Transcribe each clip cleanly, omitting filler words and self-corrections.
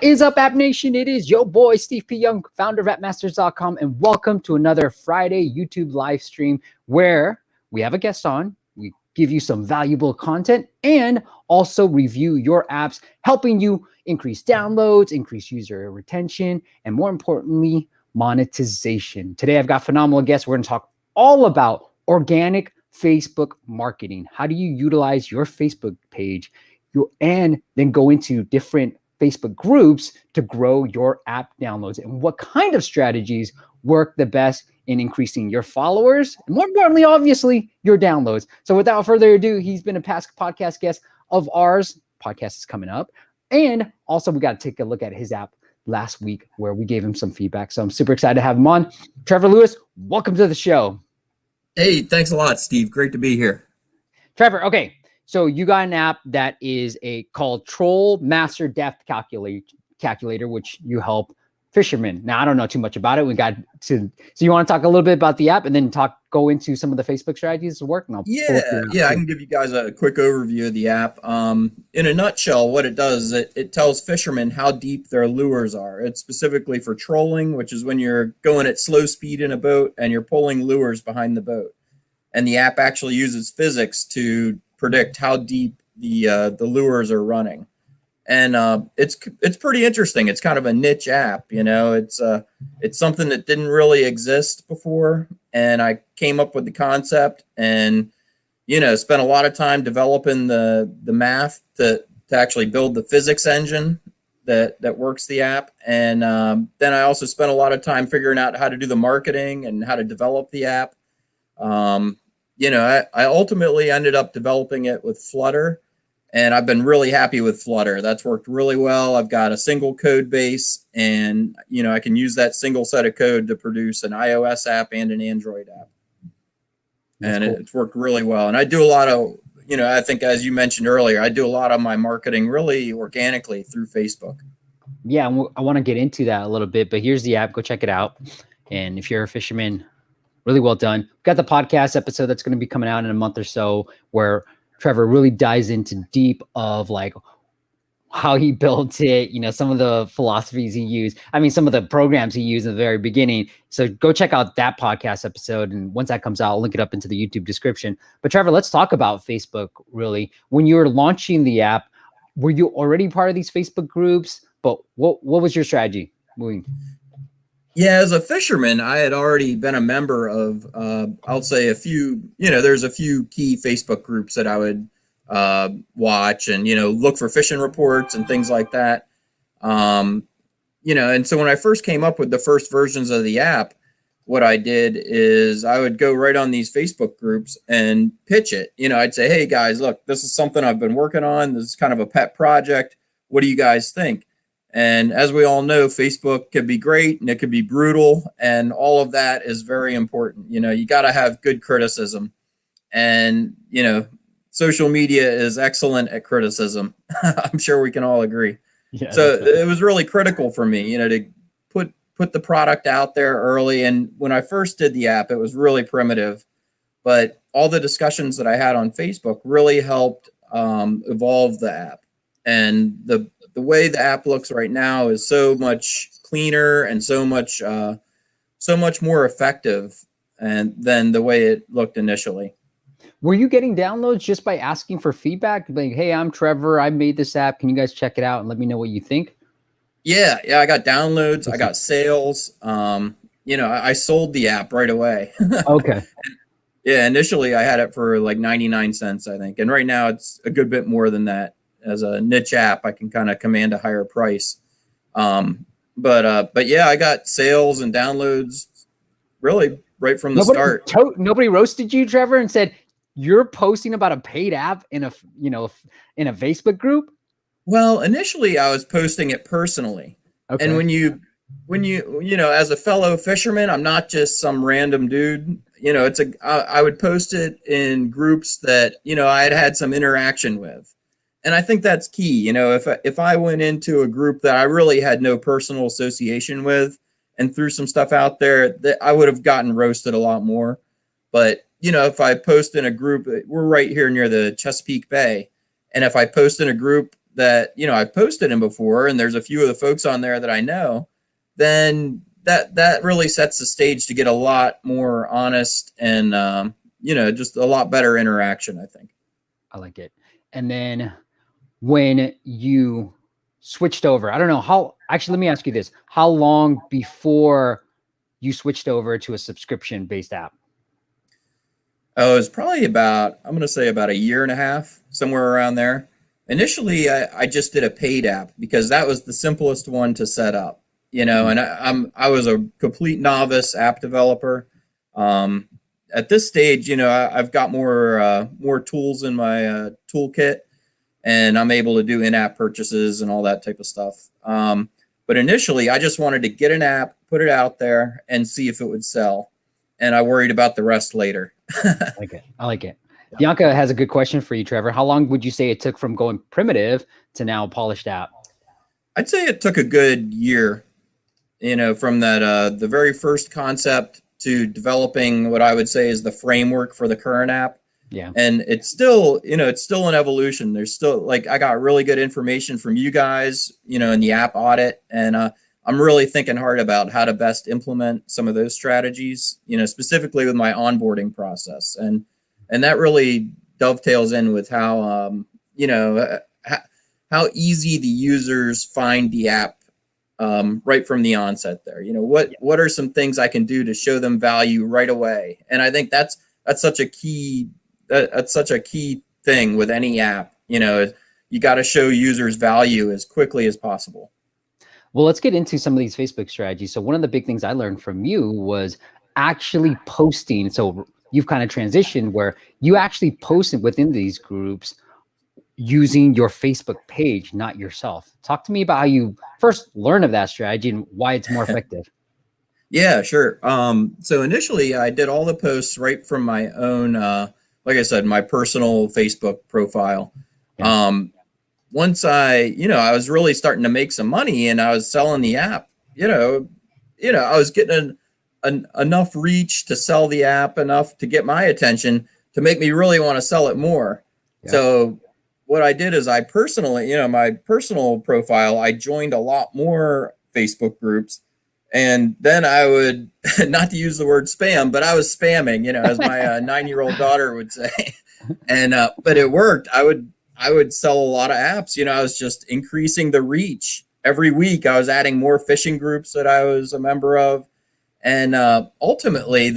What is up, App Nation? It is your boy, Steve P. Young, founder of appmasters.com, and welcome to another Friday YouTube live stream where we have a guest on. We give you some valuable content and also review your apps, helping you increase downloads, increase user retention, and more importantly, monetization. Today, I've got phenomenal guests. We're going to talk all about organic Facebook marketing. How do you utilize your Facebook page and then go into different Facebook groups to grow your app downloads, and what kind of strategies work the best in increasing your followers and, more importantly, obviously, your downloads. So without further ado, he's been a past podcast guest of ours. Podcast is coming up. And also we got to take a look at his app last week where we gave him some feedback. So I'm super excited to have him on. Trevor Lewis, welcome to the show. Hey, thanks a lot, Steve. Great to be here. Trevor, okay. So you got an app that is called Troll Master Depth Calculator, which you help fishermen. Now, I don't know too much about it. So you want to talk a little bit about the app and then go into some of the Facebook strategies to work? Yeah, I can give you guys a quick overview of the app. In a nutshell, what it does is it tells fishermen how deep their lures are. It's specifically for trolling, which is when you're going at slow speed in a boat and you're pulling lures behind the boat. And the app actually uses physics to predict how deep the lures are running, and it's pretty interesting. It's kind of a niche app, you know. It's something that didn't really exist before, and I came up with the concept, and spent a lot of time developing the math to actually build the physics engine that works the app, and then I also spent a lot of time figuring out how to do the marketing and how to develop the app. I ultimately ended up developing it with Flutter, and I've been really happy with Flutter. That's worked really well. I've got a single code base, and I can use that single set of code to produce an iOS app and an Android app. And cool. It's worked really well. And I do a lot of, I think as you mentioned earlier, I do a lot of my marketing really organically through Facebook. Yeah, I want to get into that a little bit, but here's the app. Go check it out. And if you're a fisherman, really well done. We've got the podcast episode that's going to be coming out in a month or so where Trevor really dives into deep of like how he built it, some of the philosophies he used. I mean, some of the programs he used in the very beginning. So go check out that podcast episode. And once that comes out, I'll link it up into the YouTube description. But Trevor, let's talk about Facebook really. When you were launching the app, were you already part of these Facebook groups? But what was your strategy moving? Yeah, as a fisherman, I had already been a member of, I'll say a few, there's a few key Facebook groups that I would watch and, look for fishing reports and things like that. And so when I first came up with the first versions of the app, what I did is I would go right on these Facebook groups and pitch it. I'd say, hey, guys, look, this is something I've been working on. This is kind of a pet project. What do you guys think? And as we all know, Facebook can be great and it can be brutal, and all of that is very important. You got to have good criticism, and, social media is excellent at criticism. I'm sure we can all agree. Yeah, so it was really critical for me, to put the product out there early. And when I first did the app, it was really primitive, but all the discussions that I had on Facebook really helped evolve the app. And the way the app looks right now is so much cleaner and so much more effective than the way it looked initially. Were you getting downloads just by asking for feedback? Like, hey, I'm Trevor. I made this app. Can you guys check it out and let me know what you think? Yeah. I got downloads. I got sales. I sold the app right away. Okay. Yeah. Initially, I had it for like 99 cents, I think. And right now it's a good bit more than that. As a niche app, I can kind of command a higher price. But yeah, I got sales and downloads really right from the start. Nobody roasted you, Trevor, and said you're posting about a paid app in a Facebook group? Well, initially I was posting it personally. Okay. And when you as a fellow fisherman, I'm not just some random dude. I would post it in groups that, I had some interaction with. And I think that's key. If I went into a group that I really had no personal association with and threw some stuff out there, that I would have gotten roasted a lot more. But, if I post in a group, we're right here near the Chesapeake Bay. And if I post in a group that, you know, I've posted in before, and there's a few of the folks on there that I know, then that really sets the stage to get a lot more honest and, you know, just a lot better interaction, I think. I like it. And then when you switched over, I don't know how, actually, let me ask you this. How long before you switched over to a subscription-based app? Oh, it was probably about, I'm going to say about a year and a half, somewhere around there. Initially, I just did a paid app because that was the simplest one to set up, you know, and I was a complete novice app developer. At this stage, you know, I've got more tools in my toolkit, and I'm able to do in-app purchases and all that type of stuff. But initially, I just wanted to get an app, put it out there, and see if it would sell. And I worried about the rest later. I like it. I like it. Bianca has a good question for you, Trevor. How long would you say it took from going primitive to now polished app? I'd say it took a good year, you know, from that the very first concept to developing what I would say is the framework for the current app. Yeah. And it's still, you know, it's still an evolution. There's still, like, I got really good information from you guys, you know, in the app audit. And I'm really thinking hard about how to best implement some of those strategies, you know, specifically with my onboarding process. And that really dovetails in with how, you know, how easy the users find the app right from the onset there. You know, what are some things I can do to show them value right away? And I think that's such a key, that's such a key thing with any app. You know, you got to show users value as quickly as possible. Well, let's get into some of these Facebook strategies. So one of the big things I learned from you was actually posting. So you've kind of transitioned where you actually posted within these groups using your Facebook page, not yourself. Talk to me about how you first learned of that strategy and why it's more effective. Yeah, sure. So initially I did all the posts right from my own, like I said, my personal Facebook profile. Yeah. Once I was really starting to make some money and I was selling the app, I was getting enough reach to sell the app, enough to get my attention to make me really want to sell it more. Yeah. So what I did is I personally, my personal profile, I joined a lot more Facebook groups. And then I would, not to use the word spam, but I was spamming, as my 9-year-old daughter would say. And, but it worked. I would sell a lot of apps. I was just increasing the reach. Every week I was adding more fishing groups that I was a member of. And ultimately,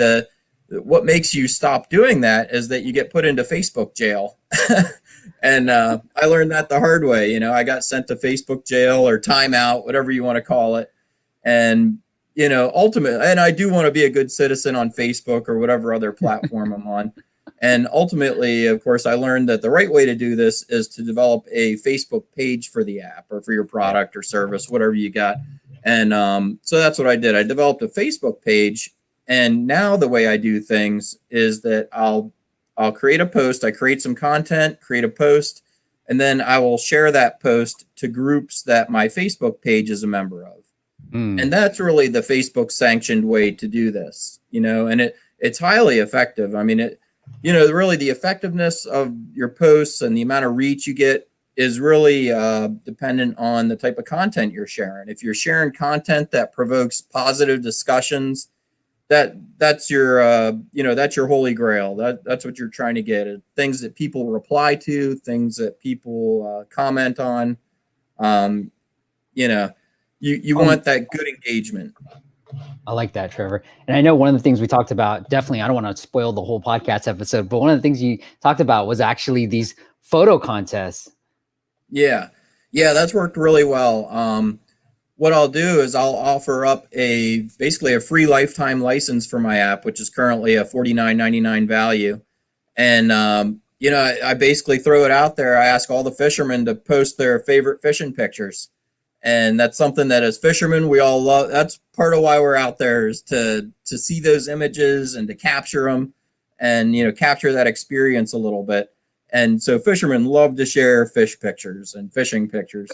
what makes you stop doing that is that you get put into Facebook jail. And I learned that the hard way. I got sent to Facebook jail or timeout, whatever you want to call it. And, ultimately, and I do want to be a good citizen on Facebook or whatever other platform I'm on. And ultimately, of course, I learned that the right way to do this is to develop a Facebook page for the app or for your product or service, whatever you got. And so that's what I did. I developed a Facebook page. And now the way I do things is that I'll create a post. I create some content, create a post, and then I will share that post to groups that my Facebook page is a member of. And that's really the Facebook sanctioned way to do this, and it's highly effective. I mean, really the effectiveness of your posts and the amount of reach you get is really dependent on the type of content you're sharing. If you're sharing content that provokes positive discussions, that's your that's your holy grail. That's what you're trying to get. Things that people reply to, things that people comment on. You want that good engagement. I like that, Trevor. And I know one of the things we talked about, definitely, I don't want to spoil the whole podcast episode, but one of the things you talked about was actually these photo contests. Yeah, that's worked really well. What I'll do is I'll offer up basically a free lifetime license for my app, which is currently a $49.99 value. And, I basically throw it out there. I ask all the fishermen to post their favorite fishing pictures. And that's something that as fishermen, we all love. That's part of why we're out there, is to see those images and to capture them and, capture that experience a little bit. And so fishermen love to share fish pictures and fishing pictures.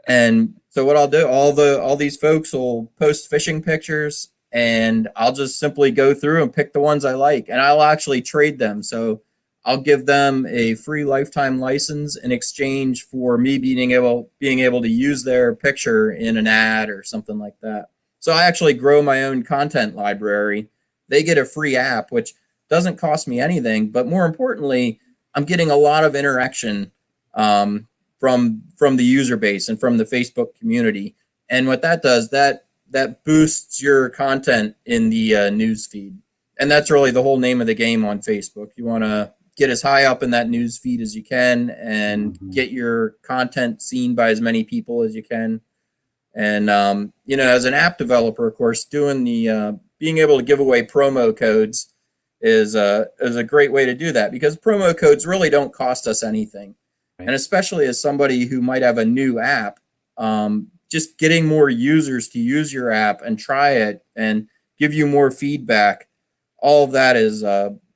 And so what I'll do, all these folks will post fishing pictures, and I'll just simply go through and pick the ones I like, and I'll actually trade them. So I'll give them a free lifetime license in exchange for me being able to use their picture in an ad or something like that. So I actually grow my own content library. They get a free app, which doesn't cost me anything, but more importantly, I'm getting a lot of interaction from the user base and from the Facebook community. And what that does, that boosts your content in the news feed. And that's really the whole name of the game on Facebook. You want to get as high up in that news feed as you can and get your content seen by as many people as you can. And as an app developer, of course, doing the being able to give away promo codes is a great way to do that, because promo codes really don't cost us anything. Right. And especially as somebody who might have a new app, just getting more users to use your app and try it and give you more feedback, all of that is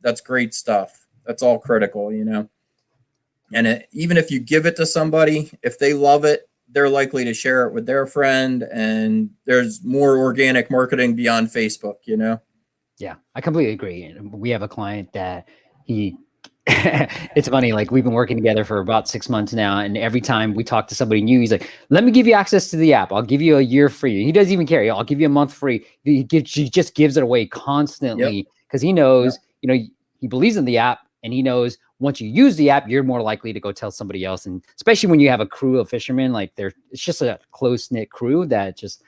that's great stuff. That's all critical, And even if you give it to somebody, if they love it, they're likely to share it with their friend, and there's more organic marketing beyond Facebook, Yeah, I completely agree. We have a client that it's funny, like we've been working together for about 6 months now, and every time we talk to somebody new, he's like, let me give you access to the app. I'll give you a year free. He doesn't even care. I'll give you a month free. He just gives it away constantly because he knows, he believes in the app, and he knows once you use the app, you're more likely to go tell somebody else. And especially when you have a crew of fishermen, like it's just a close knit crew that just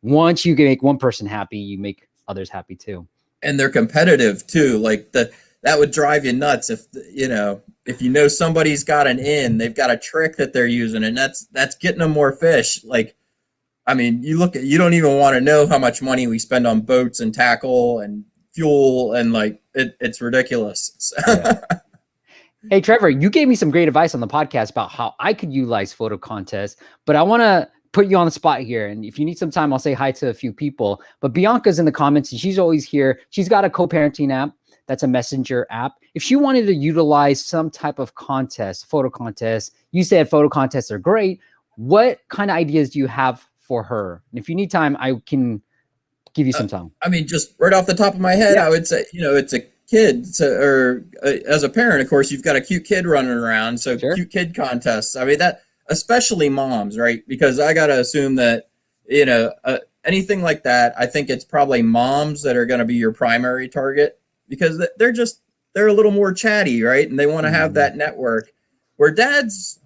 once you can make one person happy, you make others happy too. And they're competitive too. Like that would drive you nuts if somebody's got an in, they've got a trick that they're using, and that's getting them more fish. Like, I mean, you don't even want to know how much money we spend on boats and tackle and fuel, and like it's ridiculous. Yeah. Hey, Trevor, you gave me some great advice on the podcast about how I could utilize photo contests, but I want to put you on the spot here. And if you need some time, I'll say hi to a few people. But Bianca's in the comments, and she's always here. She's got a co-parenting app. That's a messenger app. If she wanted to utilize some type of contest, photo contest, you said photo contests are great. What kind of ideas do you have for her? And if you need time, I can give you some time. I mean, just right off the top of my head, I would say, it's a kid, as a parent, of course, you've got a cute kid running around. So sure. Cute kid contests. I mean, that, especially moms, right? Because I got to assume that, anything like that, I think it's probably moms that are going to be your primary target, because they're a little more chatty, right? And they want to have that network, where dads,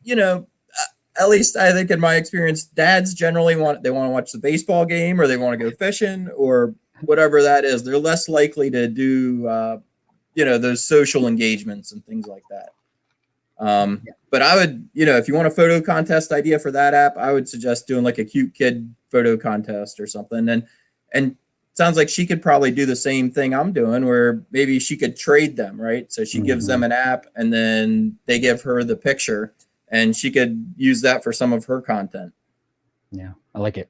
at least I think in my experience, dads generally want to watch the baseball game, or they want to go fishing, or whatever that is. They're less likely to do, those social engagements and things like that. But I would, if you want a photo contest idea for that app, I would suggest doing like a cute kid photo contest or something. And it sounds like she could probably do the same thing I'm doing, where maybe she could trade them, right? So she gives them an app, and then they give her the picture, and she could use that for some of her content. Yeah, I like it.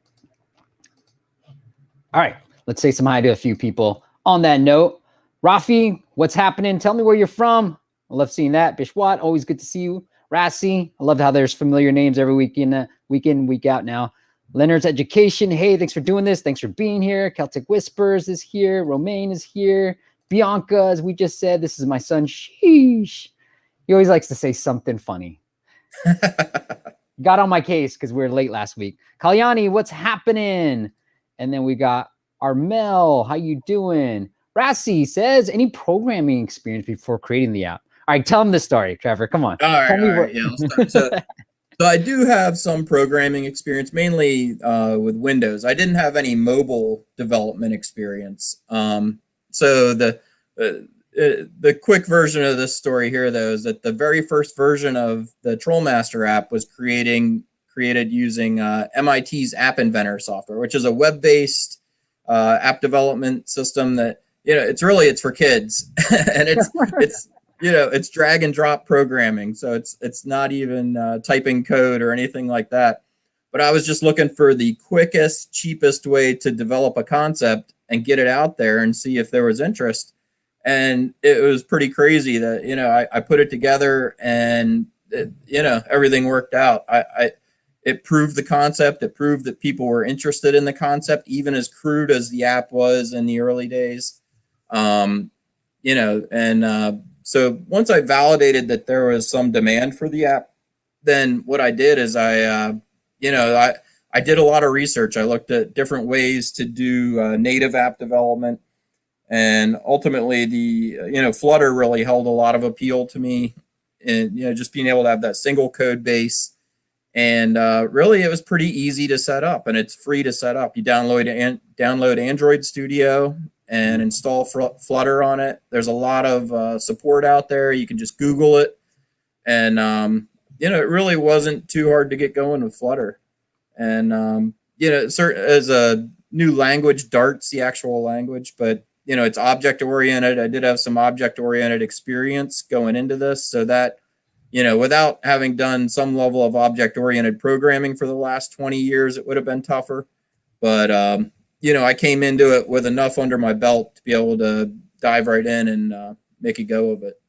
All right, let's say some hi to a few people. On that note, Rafi, what's happening? Tell me where you're from. I love seeing that. Bishwat, always good to see you. Rassi, I love how there's familiar names every week in, week out now. Leonard's Education, hey, thanks for doing this. Thanks for being here. Celtic Whispers is here. Romaine is here. Bianca, as we just said, this is my son. Sheesh. He always likes to say something funny. Got on my case because we were late last week. Kalyani, what's happening? And then we got Armel, how you doing? Rassi says, any programming experience before creating the app? All right, tell him the story, Trevor. Come on. All right. Yeah, I'll start. So I do have some programming experience, mainly with Windows. I didn't have any mobile development experience. So the quick version of this story here, though, is that the very first version of the Trollmaster app was created using MIT's App Inventor software, which is a web-based app development system that, it's for kids, and it's drag and drop programming. So it's not even typing code or anything like that. But I was just looking for the quickest, cheapest way to develop a concept and get it out there and see if there was interest. And it was pretty crazy that, I put it together, and everything worked out. It proved the concept. It proved that people were interested in the concept, even as crude as the app was in the early days. So once I validated that there was some demand for the app, then what I did is I did a lot of research. I looked at different ways to do native app development, and ultimately Flutter really held a lot of appeal to me, and just being able to have that single code base. And really, it was pretty easy to set up, and it's free to set up. You download Android Studio and install Flutter on it. There's a lot of support out there. You can just Google it, and it really wasn't too hard to get going with Flutter. And as a new language, Dart's the actual language, but it's object oriented. I did have some object oriented experience going into this, so that without having done some level of object-oriented programming for the last 20 years, it would have been tougher. But, I came into it with enough under my belt to be able to dive right in and make a go of it.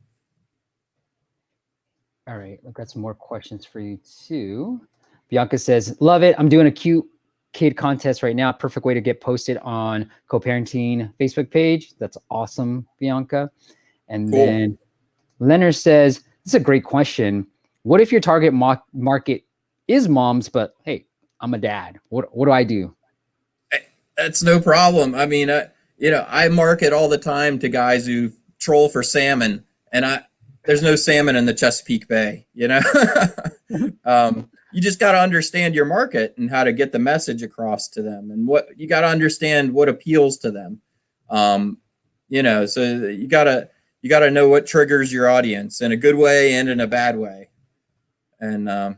All right, I've got some more questions for you too. Bianca says, love it. I'm doing a cute kid contest right now. Perfect way to get posted on co-parenting Facebook page. That's awesome, Bianca. And cool. Then Leonard says, this is a great question. What if your target market is moms, but hey, I'm a dad. What do I do? That's no problem. I mean, I market all the time to guys who troll for salmon, and there's no salmon in the Chesapeake Bay. You just got to understand your market and how to get the message across to them, and what you got to understand what appeals to them. So you got to know what triggers your audience in a good way and in a bad way. And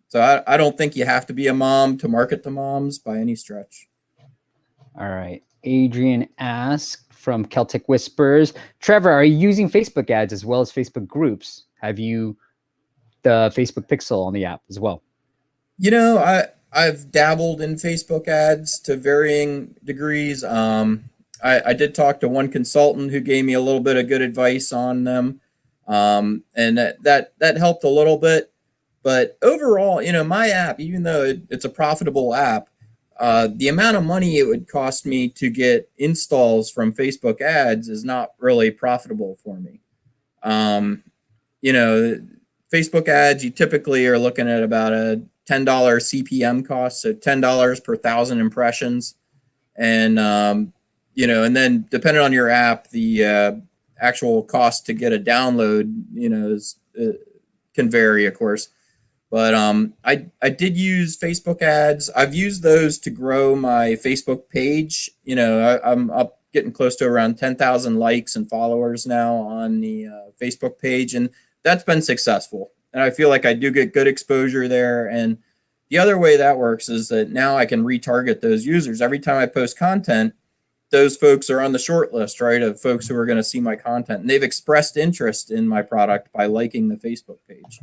so I don't think you have to be a mom to market to moms by any stretch. All right. Adrian asked from Celtic Whispers, Trevor, are you using Facebook ads as well as Facebook groups? Have you the Facebook pixel on the app as well? I've dabbled in Facebook ads to varying degrees. I did talk to one consultant who gave me a little bit of good advice on them. And that helped a little bit. But overall, my app, even though it's a profitable app, the amount of money it would cost me to get installs from Facebook ads is not really profitable for me. Facebook ads, you typically are looking at about a $10 CPM cost, so $10 per 1,000 impressions. And, and then depending on your app, the actual cost to get a download, can vary, of course. But I did use Facebook ads. I've used those to grow my Facebook page. I'm up getting close to around 10,000 likes and followers now on the Facebook page, and that's been successful. And I feel like I do get good exposure there. And the other way that works is that now I can retarget those users. Every time I post content, those folks are on the short list, right, of folks who are going to see my content. And they've expressed interest in my product by liking the Facebook page.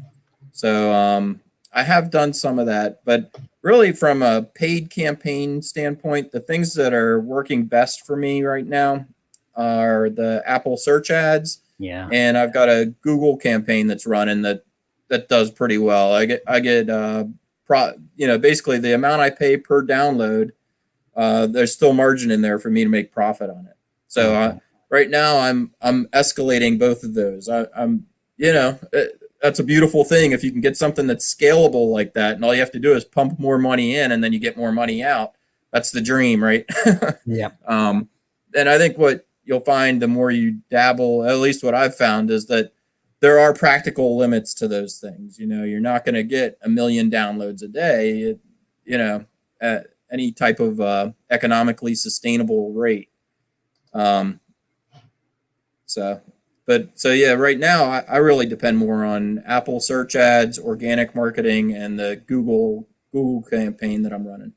So I have done some of that. But really, from a paid campaign standpoint, the things that are working best for me right now are the Apple search ads. Yeah. And I've got a Google campaign that's running that does pretty well. I get basically the amount I pay per download, there's still margin in there for me to make profit on it. So right now I'm escalating both of those. That's a beautiful thing if you can get something that's scalable like that, and all you have to do is pump more money in and then you get more money out. That's the dream, right? Yeah. And I think what you'll find the more you dabble, at least what I've found, is that there are practical limits to those things. You're not going to get 1 million downloads a day, at any type of economically sustainable rate. So yeah, right now I really depend more on Apple search ads, organic marketing, and the Google campaign that I'm running.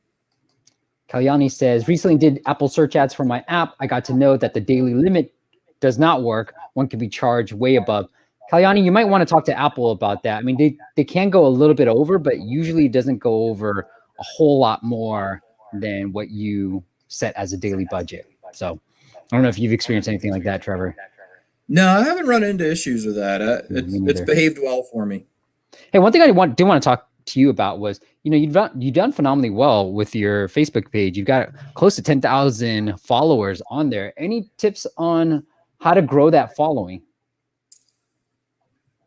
Kalyani says, recently did Apple search ads for my app. I got to know that the daily limit does not work. One could be charged way above. Kalyani, you might want to talk to Apple about that. I mean, they can go a little bit over, but usually it doesn't go over a whole lot more than what you set as a daily budget. So I don't know if you've experienced anything like that, Trevor. No, I haven't run into issues with that. It's behaved well for me. Hey, one thing I do want to talk to you about was, you've done phenomenally well with your Facebook page. You've got close to 10,000 followers on there. Any tips on how to grow that following?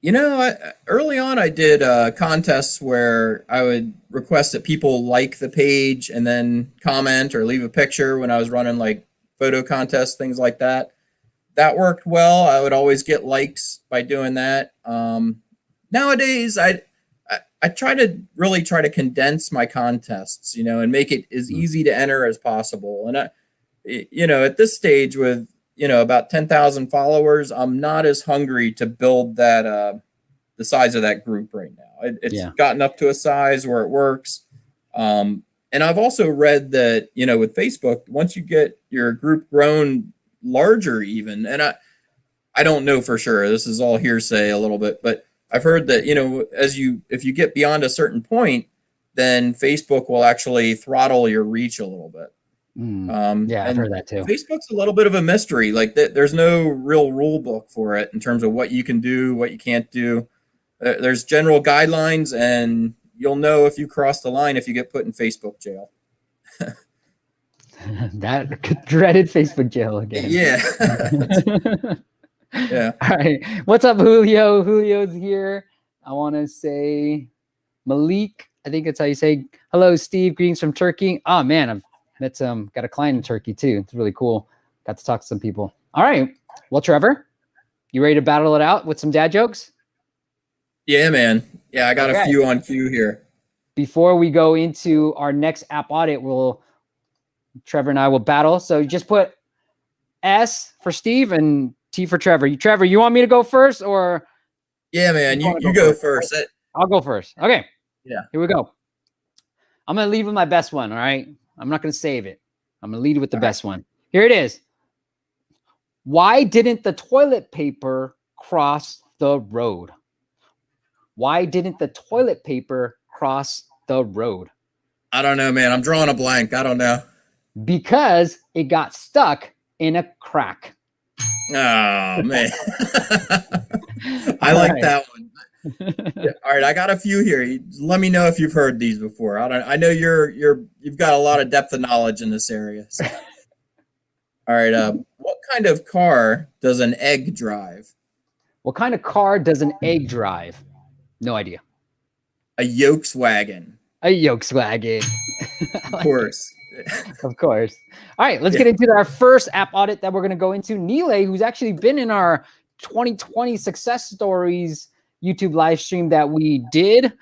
Early on I did contests where I would request that people like the page and then comment or leave a picture when I was running like photo contests, things like that. That worked well. I would always get likes by doing that. Nowadays, I try to condense my contests, and make it as easy to enter as possible. And at this stage with about 10,000 followers, I'm not as hungry to build that the size of that group right now. It's gotten up to a size where it works. And I've also read that with Facebook, once you get your group grown larger, even, and I don't know for sure. This is all hearsay a little bit, but I've heard that if you get beyond a certain point, then Facebook will actually throttle your reach a little bit. I've heard that too. Facebook's a little bit of a mystery. Like there's no real rule book for it in terms of what you can do, what you can't do. There's general guidelines, and you'll know if you cross the line if you get put in Facebook jail. That dreaded Facebook jail again. Yeah. Yeah. All right. What's up, Julio? Julio's here. I want to say Malik. I think that's how you say hello, Steve. Greetings from Turkey. Oh man, I've met got a client in Turkey too. It's really cool. Got to talk to some people. All right. Well, Trevor, you ready to battle it out with some dad jokes? Yeah, man. Yeah, I got a few on cue here. Before we go into our next app audit, Trevor and I will battle. So just put S for Steve and T for Trevor. Trevor, you want me to go first or? Yeah, man. You go first. I'll go first. Okay. Yeah. Here we go. I'm going to lead with my best one. All right. I'm not going to save it. I'm going to lead with the best one. Here it is. Why didn't the toilet paper cross the road? Why didn't the toilet paper cross the road? I don't know, man. I'm drawing a blank. I don't know. Because it got stuck in a crack. Oh, man. I like that one. All right, I got a few here. Let me know if you've heard these before. I know you've got a lot of depth of knowledge in this area. So. All right, what kind of car does an egg drive? What kind of car does an egg drive? No idea. A Yolkswagen. A Yolkswagen. Of course. Of course. All right, let's get into our first app audit that we're going to go into. Nile, who's actually been in our 2020 success stories YouTube live stream that we did,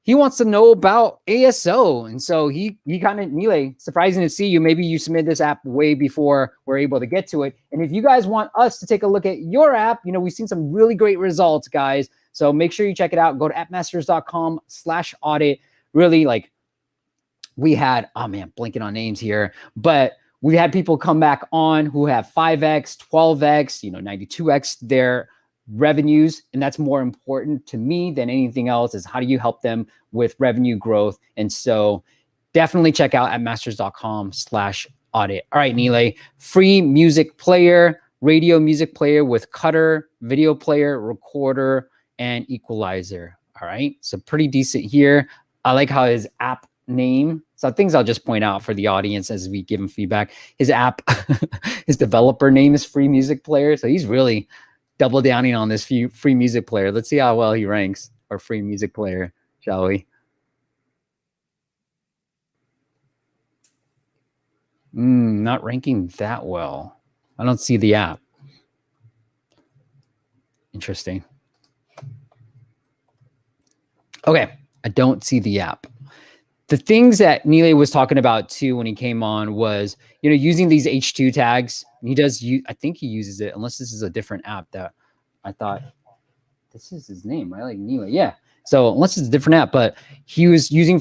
he wants to know about ASO. And so he kind of, Nile, surprising to see you. Maybe you submitted this app way before we're able to get to it. And if you guys want us to take a look at your app, we've seen some really great results, guys. So make sure you check it out. Go to appmasters.com/audit. Really, we had, oh man, blanking on names here, but we had people come back on who have 5x, 12x, 92x their revenues. And that's more important to me than anything else, is how do you help them with revenue growth? And so definitely check out appmasters.com/audit. All right, Nile, free music player, radio music player with cutter, video player, recorder, and equalizer. All right, so pretty decent here. I like how his app name, so things I'll just point out for the audience as we give him feedback. His app, his developer name is Free Music Player. So he's really double downing on this free music player. Let's see how well he ranks for Free Music Player, shall we? Not ranking that well. I don't see the app. Interesting. Okay, I don't see the app. The things that Nile was talking about too when he came on was, using these H2 tags. He does use, I think he uses it, unless this is a different app that I thought this is his name, right? Like Nile, yeah. So unless it's a different app, but he was using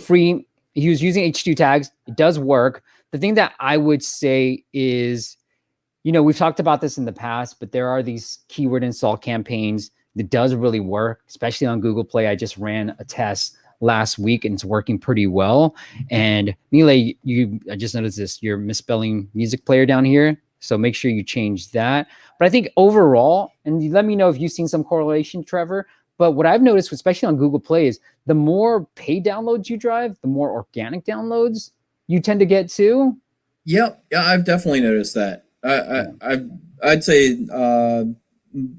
H2 tags. It does work. The thing that I would say is, we've talked about this in the past, but there are these keyword install campaigns that does really work, especially on Google Play. I just ran a test last week and it's working pretty well. And Nile, I just noticed this, you're misspelling music player down here. So make sure you change that. But I think overall, and let me know if you've seen some correlation, Trevor, but what I've noticed, especially on Google Play, is the more paid downloads you drive, the more organic downloads you tend to get too. Yep. Yeah, I've definitely noticed that. I'd say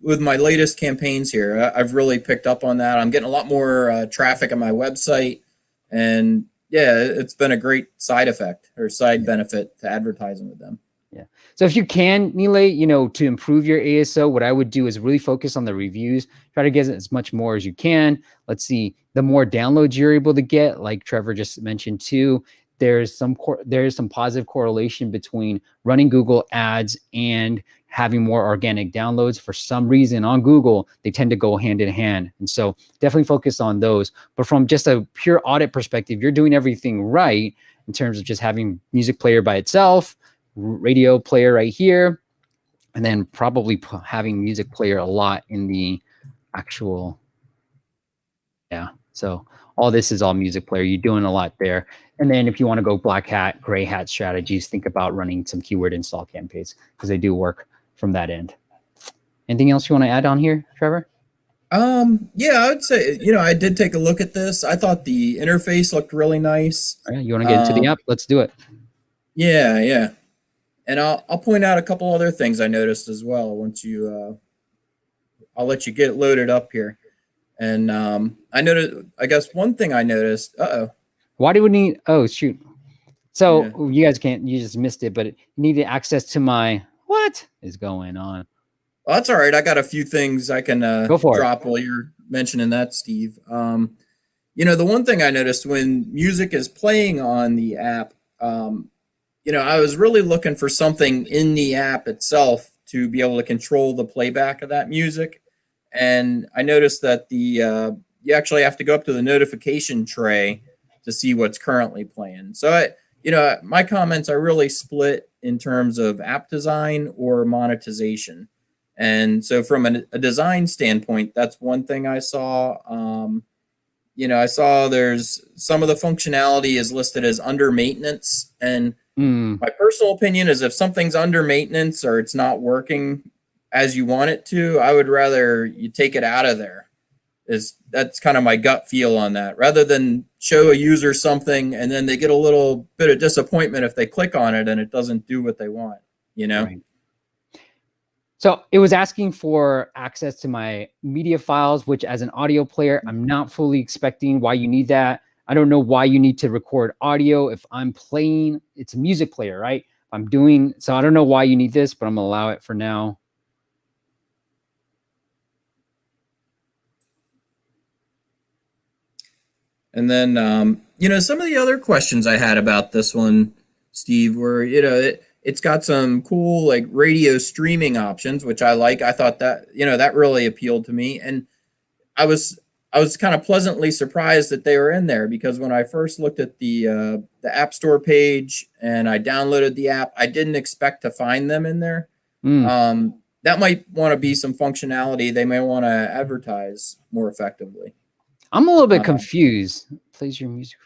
with my latest campaigns here, I've really picked up on that. I'm getting a lot more traffic on my website, and yeah, it's been a great side effect or side benefit to advertising with them. Yeah. So if you can, Nile, to improve your ASO, what I would do is really focus on the reviews. Try to get as much more as you can. Let's see, the more downloads you're able to get, like Trevor just mentioned too, there's some positive correlation between running Google ads and having more organic downloads. For some reason on Google, they tend to go hand in hand. And so definitely focus on those. But from just a pure audit perspective, you're doing everything right in terms of just having music player by itself, radio player right here, and then probably having music player a lot in the actual, yeah. So all this is all music player. You're doing a lot there. And then if you want to go black hat, gray hat strategies, think about running some keyword install campaigns because they do work from that end. Anything else you want to add on here, Trevor? Yeah, I would say, I did take a look at this. I thought the interface looked really nice. All right, you want to get into the app? Let's do it. Yeah. And I'll point out a couple other things I noticed as well once you I'll let you get it loaded up here. And I guess one thing I noticed, why do we need, oh shoot. So you guys you just missed it, but you needed access to what is going on? Well, that's all right. I got a few things I can Go for drop while you're mentioning that, Steve. The one thing I noticed when music is playing on the app, I was really looking for something in the app itself to be able to control the playback of that music. And I noticed that you actually have to go up to the notification tray to see what's currently playing. So, my comments are really split in terms of app design or monetization. And so from a design standpoint, that's one thing I saw. I saw there's some of the functionality is listed as under maintenance. And my personal opinion is if something's under maintenance or it's not working as you want it to, I would rather you take it out of there. That's kind of my gut feel on that, rather than show a user something and then they get a little bit of disappointment if they click on it and it doesn't do what they want, Right. So it was asking for access to my media files, which as an audio player, I'm not fully expecting why you need that. I don't know why you need to record audio. If I'm playing, it's a music player, right? So I don't know why you need this, but I'm gonna allow it for now. And then, some of the other questions I had about this one, Steve, were, it's got some cool like radio streaming options, which I like. I thought that, that really appealed to me. And I was kind of pleasantly surprised that they were in there, because when I first looked at the App Store page and I downloaded the app, I didn't expect to find them in there. That might want to be some functionality they may want to advertise more effectively. I'm a little bit confused. Plays your music.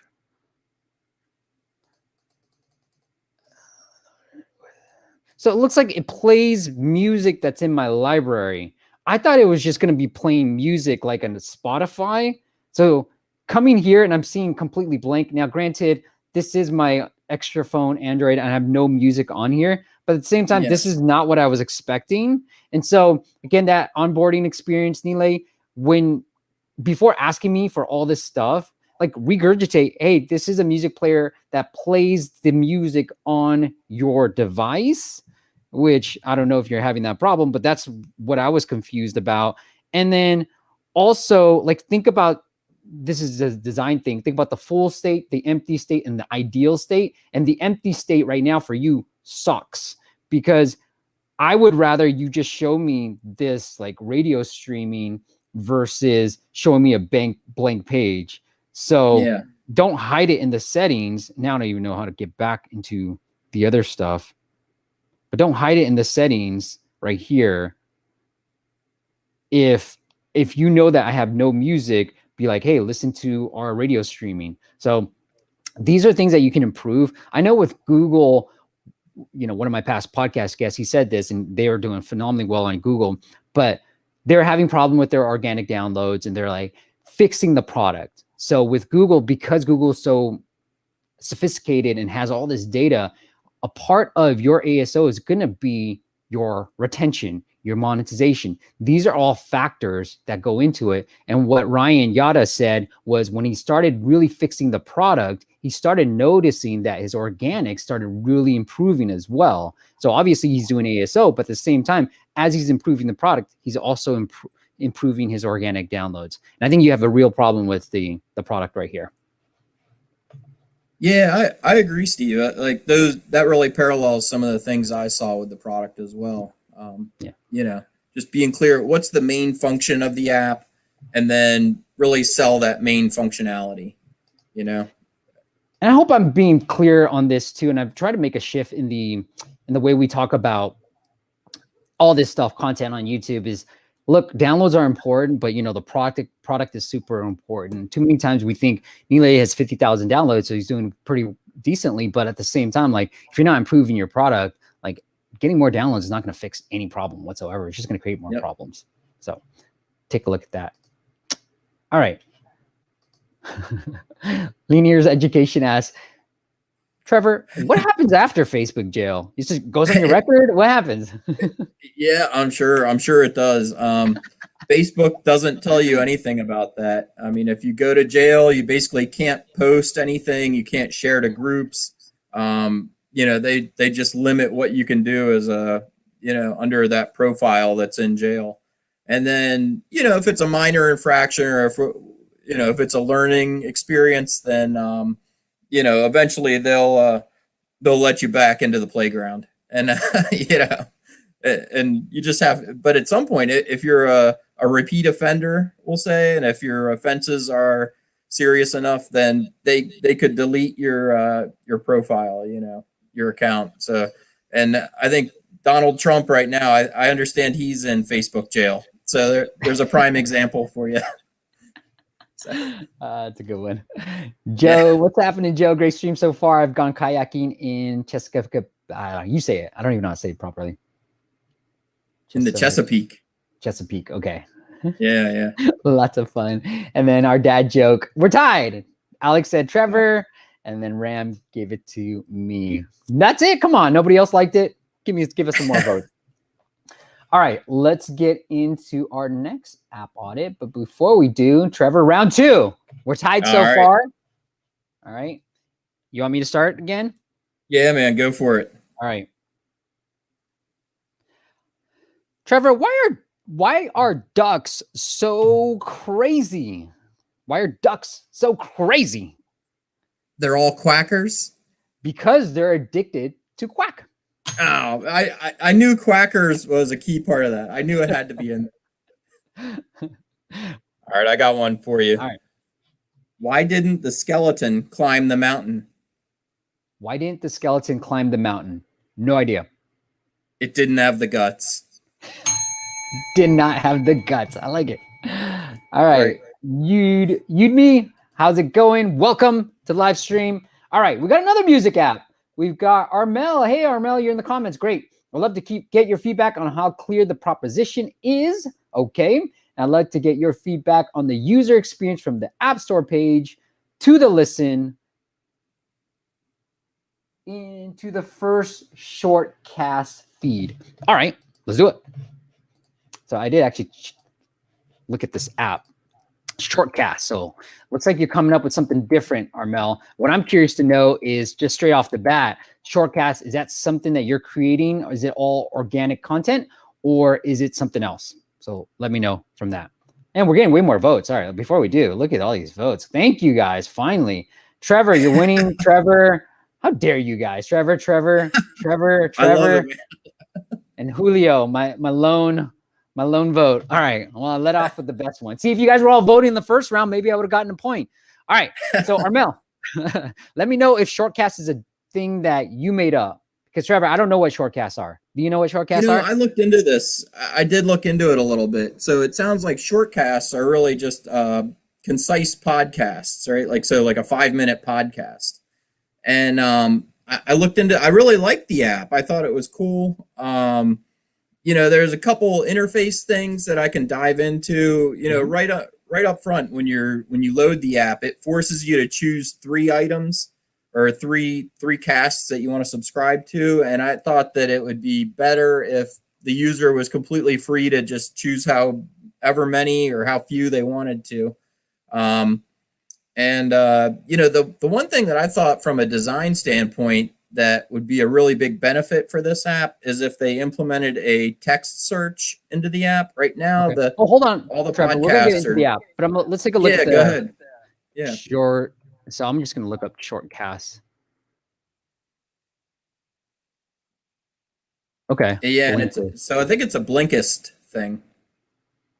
So it looks like it plays music that's in my library. I thought it was just going to be playing music like on Spotify. So coming here and I'm seeing completely blank. Now, granted, this is my extra phone, Android, and I have no music on here. But at the same time, This is not what I was expecting. And so, again, that onboarding experience, Nile, before asking me for all this stuff, like regurgitate, hey, this is a music player that plays the music on your device, which I don't know if you're having that problem, but that's what I was confused about. And then also, like, think about, this is a design thing. Think about the full state, the empty state, and the ideal state. And the empty state right now for you sucks, because I would rather you just show me this like radio streaming versus showing me a blank page. So don't hide it in the settings. Now I don't even know how to get back into the other stuff, but don't hide it in the settings right here. If you know that I have no music, be like, hey, listen to our radio streaming. So these are things that you can improve. I know with Google, one of my past podcast guests, he said this, and they are doing phenomenally well on Google, but they're having problem with their organic downloads, and they're like fixing the product. So with Google, because Google is so sophisticated and has all this data, a part of your ASO is going to be your retention, your monetization. These are all factors that go into it. And what Ryan Yada said was when he started really fixing the product, he started noticing that his organic started really improving as well. So obviously he's doing ASO, but at the same time, as he's improving the product, he's also improving his organic downloads. And I think you have a real problem with the product right here. Yeah, I agree, Steve. Like that really parallels some of the things I saw with the product as well. You know, just being clear, what's the main function of the app, and then really sell that main functionality, you know? And I hope I'm being clear on this too. And I've tried to make a shift in the way we talk about all this stuff, content on YouTube is, look, downloads are important, but you know, the product is super important. Too many times we think Nile has 50,000 downloads, so he's doing pretty decently. But at the same time, like if you're not improving your product, like getting more downloads is not going to fix any problem whatsoever. It's just going to create more problems. So take a look at that. All right. Linear's Education asks, Trevor, what happens after Facebook jail? It just goes on your record? What happens? Yeah, I'm sure it does. Facebook doesn't tell you anything about that. I mean, if you go to jail, you basically can't post anything. You can't share to groups. You know, they just limit what you can do as a, you know, under that profile that's in jail. And then, you know, if it's a minor infraction or if, you know, if it's a learning experience, then, you know, eventually they'll let you back into the playground, and you know, and you just have. But at some point, if you're a repeat offender, we'll say, and if your offenses are serious enough, then they could delete your profile, you know, your account. So, and I think Donald Trump right now, I understand he's in Facebook jail. So there's a prime example for you. That's a good one. Joe, what's happening, Joe? Great stream so far. I've gone kayaking in Chesapeake. You say it. I don't even know how to say it properly. In the Chesapeake. Chesapeake. Okay. Yeah. Lots of fun. And then our dad joke. We're tied. Alex said Trevor, and then Ram gave it to me. That's it. Come on. Nobody else liked it. Give us some more votes. All right, let's get into our next app audit. But before we do, Trevor, round 2. We're tied so far. All right. You want me to start again? Yeah, man, go for it. All right. Trevor, why are ducks so crazy? Why are ducks so crazy? They're all quackers? Because they're addicted to quack. Oh, I knew quackers was a key part of that. I knew it had to be in there. All right, I got one for you. All right. Why didn't the skeleton climb the mountain? Why didn't the skeleton climb the mountain? No idea. It didn't have the guts. Did not have the guts. I like it. All right. You'd me. How's it going? Welcome to the live stream. All right, we got another music app. We've got Armel. Hey, Armel, you're in the comments. Great. I'd love to get your feedback on how clear the proposition is. Okay. And I'd like to get your feedback on the user experience from the App Store page to the listen into the first Shortcast feed. All right, let's do it. So I did actually look at this app. Shortcast. So looks like you're coming up with something different, Armel. What I'm curious to know is just straight off the bat, Shortcast, is that something that you're creating? Or is it all organic content, or is it something else? So let me know from that. And we're getting way more votes. All right, before we do, look at all these votes. Thank you guys. Finally, Trevor, you're winning. Trevor, how dare you guys? Trevor, and Julio, my lone vote. All right. Well, I'll let off with the best one. See, if you guys were all voting in the first round, maybe I would have gotten a point. All right. So, Armel, let me know if Shortcast is a thing that you made up. Because, Trevor, I don't know what Shortcasts are. Do you know what Shortcasts are? I looked into this. I did look into it a little bit. So it sounds like Shortcasts are really just concise podcasts, right? Like a 5-minute podcast. And I looked into. I really liked the app. I thought it was cool. There's a couple interface things that I can dive into, right up front when you load the app, it forces you to choose 3 items or three casts that you want to subscribe to. And I thought that it would be better if the user was completely free to just choose however many or how few they wanted to. The one thing that I thought from a design standpoint that would be a really big benefit for this app is if they implemented a text search into the app. Right now, hold on, all the Trevor, we're gonna get podcasts into are. the app, but let's take a look at the go ahead. Yeah. short. So I'm just gonna look up Shortcast. Okay. Yeah, and so I think it's a Blinkist thing.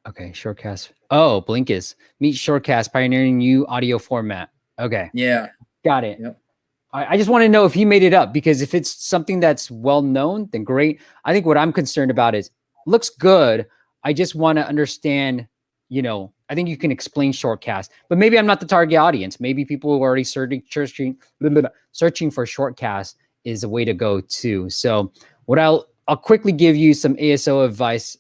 Okay, Shortcast. Oh, Blinkist. Meet Shortcast, pioneering new audio format. Okay. Yeah. Got it. Yep. I just want to know if he made it up, because if it's something that's well known, then great. I think what I'm concerned about is looks good. I just want to understand, I think you can explain Shortcast, but maybe I'm not the target audience. Maybe people who are already searching for Shortcast is a way to go too. So what I'll quickly give you some ASO advice,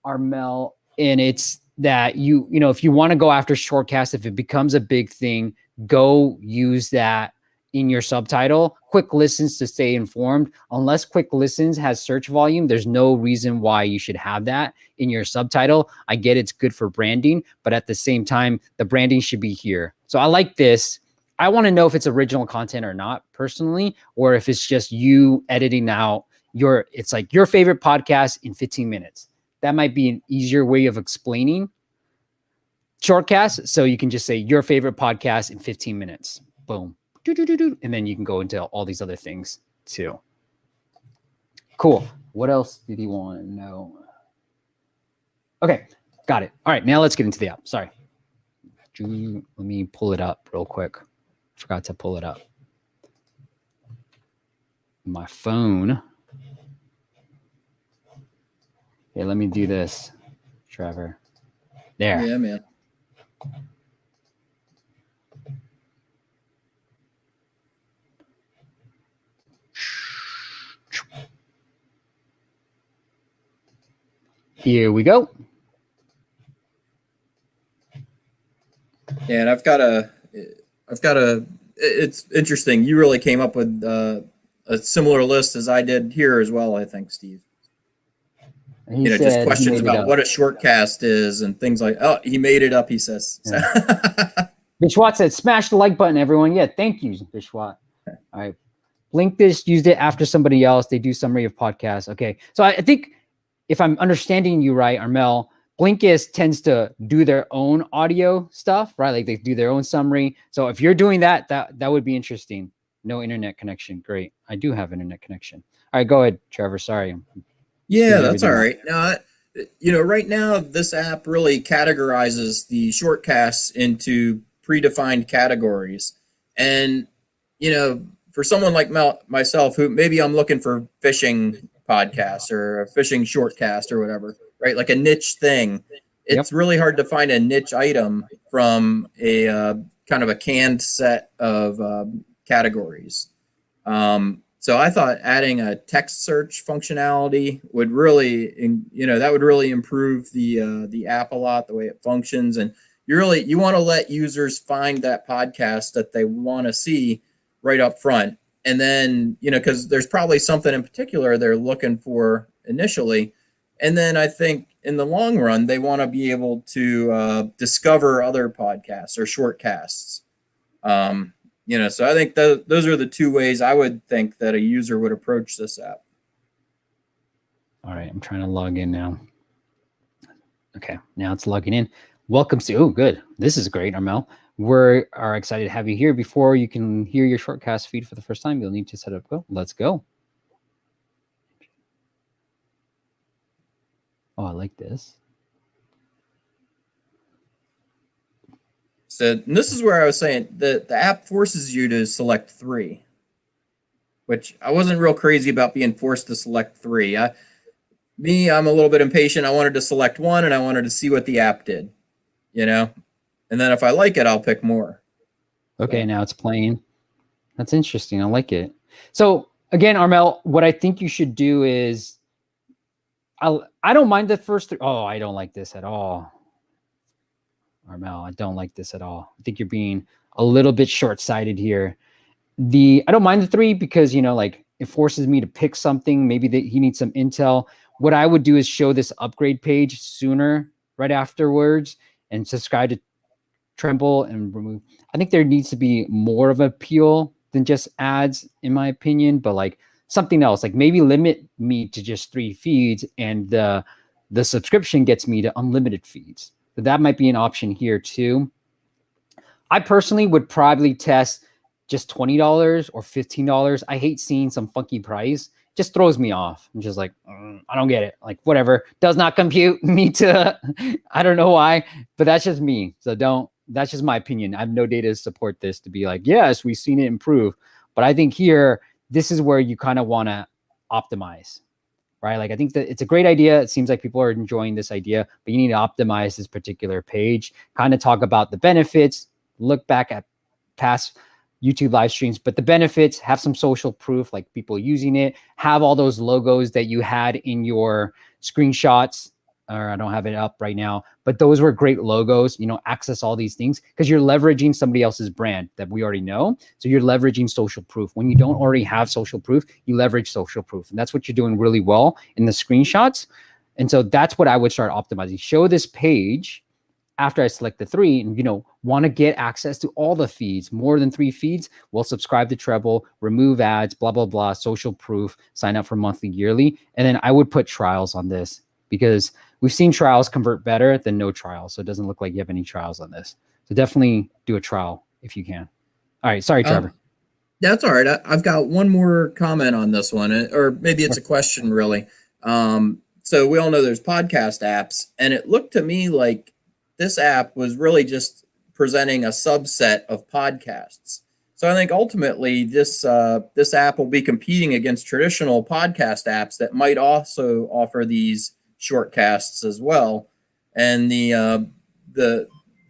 Armel, and it's that if you want to go after Shortcast, if it becomes a big thing, go use that in your subtitle. Quick listens to stay informed. Unless quick listens has search volume, there's no reason why you should have that in your subtitle. I get it's good for branding, but at the same time, the branding should be here. So I like this. I want to know if it's original content or not personally, or if it's just you editing out it's like your favorite podcast in 15 minutes. That might be an easier way of explaining Shortcast. So you can just say your favorite podcast in 15 minutes. Boom. And then you can go into all these other things too. Cool. What else did he want to know? Okay, got it. All right, now let's get into the app. Sorry. Let me pull it up real quick. Forgot to pull it up. My phone. Okay, let me do this, Trevor. There. Yeah, man. Here we go. Yeah, and I've got a. It's interesting. You really came up with a similar list as I did here as well, I think, Steve. Just questions about what a shortcast is and things like. Oh, he made it up. He says. Yeah. Bishwat said, "Smash the like button, everyone." Yeah, thank you, Bishwat. All right, Blinkist used it after somebody else. They do summary of podcasts. Okay, so I think if I'm understanding you right, Armel, Blinkist tends to do their own audio stuff, right? Like they do their own summary. So if you're doing that would be interesting. No internet connection. Great. I do have internet connection. All right, go ahead, Trevor. Sorry. Yeah, that's all right. Now, right now this app really categorizes the shortcasts into predefined categories. And, for someone like myself, who maybe I'm looking for fishing podcasts or a fishing shortcast or whatever, right? Like a niche thing. It's really hard to find a niche item from a kind of a canned set of categories. So I thought adding a text search functionality would really, that would really improve the app a lot, the way it functions. And you want to let users find that podcast that they want to see right up front. And then, because there's probably something in particular they're looking for initially. And then I think in the long run, they want to be able to discover other podcasts or shortcasts. So I think those are the two ways I would think that a user would approach this app. All right, I'm trying to log in now. Okay, now it's logging in. Welcome to, oh, good. This is great, Armel. We are excited to have you here. Before you can hear your Shortcast feed for the first time, you'll need to set up. Go. Let's go. Oh, I like this. So this is where I was saying the app forces you to select 3, which I wasn't real crazy about being forced to select 3. I'm a little bit impatient. I wanted to select 1 and I wanted to see what the app did, and then if I like it, I'll pick more. Okay, now it's playing. That's interesting. I like it. So again, Armel, what I think you should do is, I don't mind the first 3. Oh, I don't like this at all. Armel, I don't like this at all. I think you're being a little bit short-sighted here. I don't mind the 3 because, it forces me to pick something. Maybe that he needs some intel. What I would do is show this upgrade page sooner, right afterwards, and subscribe to Trebble and remove. I think there needs to be more of appeal than just ads, in my opinion, but like something else, like maybe limit me to just 3 feeds, and the subscription gets me to unlimited feeds. So that might be an option here too. I personally would probably test just $20 or $15. I hate seeing some funky price. Just throws me off. I'm just like, I don't get it. Like, whatever. Does not compute me to, I don't know why, but that's just me. So that's just my opinion. I have no data to support this to be like, yes, we've seen it improve. But I think here, this is where you kind of want to optimize, right? Like, I think that it's a great idea. It seems like people are enjoying this idea, but you need to optimize this particular page, kind of talk about the benefits, look back at past YouTube live streams, but the benefits, have some social proof, like people using it, have all those logos that you had in your screenshots, or I don't have it up right now, but those were great logos, access all these things because you're leveraging somebody else's brand that we already know. So you're leveraging social proof. When you don't already have social proof, you leverage social proof. And that's what you're doing really well in the screenshots. And so that's what I would start optimizing. Show this page after I select the 3 and, want to get access to all the feeds, more than 3 feeds, well, subscribe to Trebble, remove ads, blah, blah, blah, social proof, sign up for monthly, yearly. And then I would put trials on this because we've seen trials convert better than no trials. So it doesn't look like you have any trials on this. So definitely do a trial if you can. All right. Sorry, Trevor. That's all right. I've got one more comment on this one, or maybe it's a question really. So we all know there's podcast apps, and it looked to me like this app was really just presenting a subset of podcasts. So I think ultimately this app will be competing against traditional podcast apps that might also offer these shortcasts as well. And the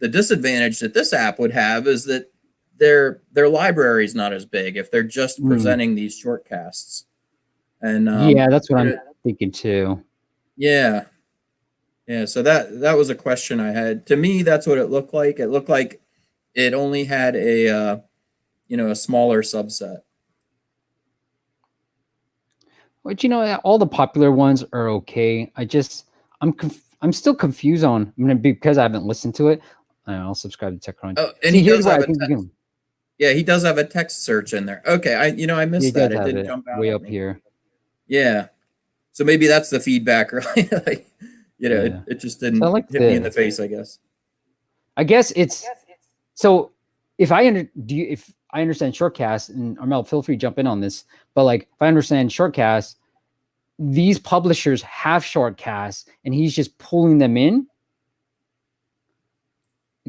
disadvantage that this app would have is that their library is not as big if they're just presenting these shortcasts. And yeah, that's what I'm thinking too. Yeah. So that was a question I had. To me, that's what it looked like. It looked like it only had a smaller subset. But all the popular ones are okay. I'm still confused on because I haven't listened to it. I'll subscribe to TechCrunch. Oh, and he does have yeah, he does have a text search in there. Okay, I missed that. It didn't jump out way up here. Yeah, so maybe that's the feedback, right? Like, it just didn't hit me in the face. I guess it's so. If I understand Shortcast, and Armel, feel free to jump in on this, but like if I understand Shortcast, these publishers have Shortcasts and he's just pulling them in.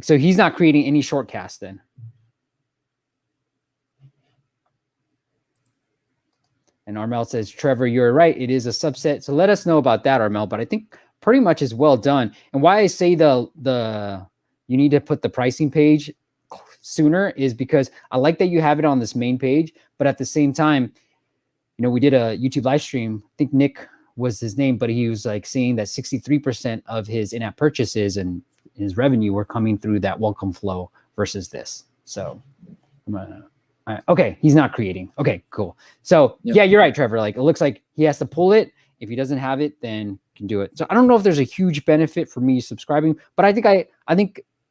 So he's not creating any Shortcasts then. And Armel says, Trevor, you're right. It is a subset. So let us know about that, Armel. But I think pretty much is well done. And why I say the you need to put the pricing page sooner is because I like that you have it on this main page, but at the same time, we did a YouTube live stream. I think Nick was his name, but he was like saying that 63% of his in-app purchases and his revenue were coming through that welcome flow versus this. So, okay, he's not creating. Okay, cool. So yeah, you're right, Trevor. Like it looks like he has to pull it. If he doesn't have it, then he can do it. So I don't know if there's a huge benefit for me subscribing, but I think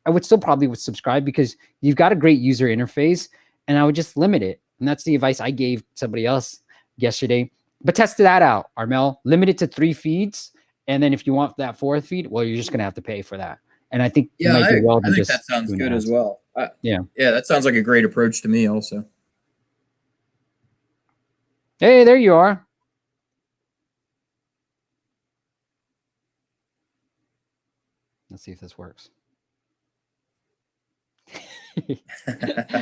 I would still probably subscribe because you've got a great user interface, and I would just limit it. And that's the advice I gave somebody else yesterday. But test that out, Armel. Limit it to 3 feeds, and then if you want that 4th feed, well, you're just gonna have to pay for that. And I think I think that sounds good as well. Yeah, that sounds like a great approach to me also. Hey, there you are. Let's see if this works.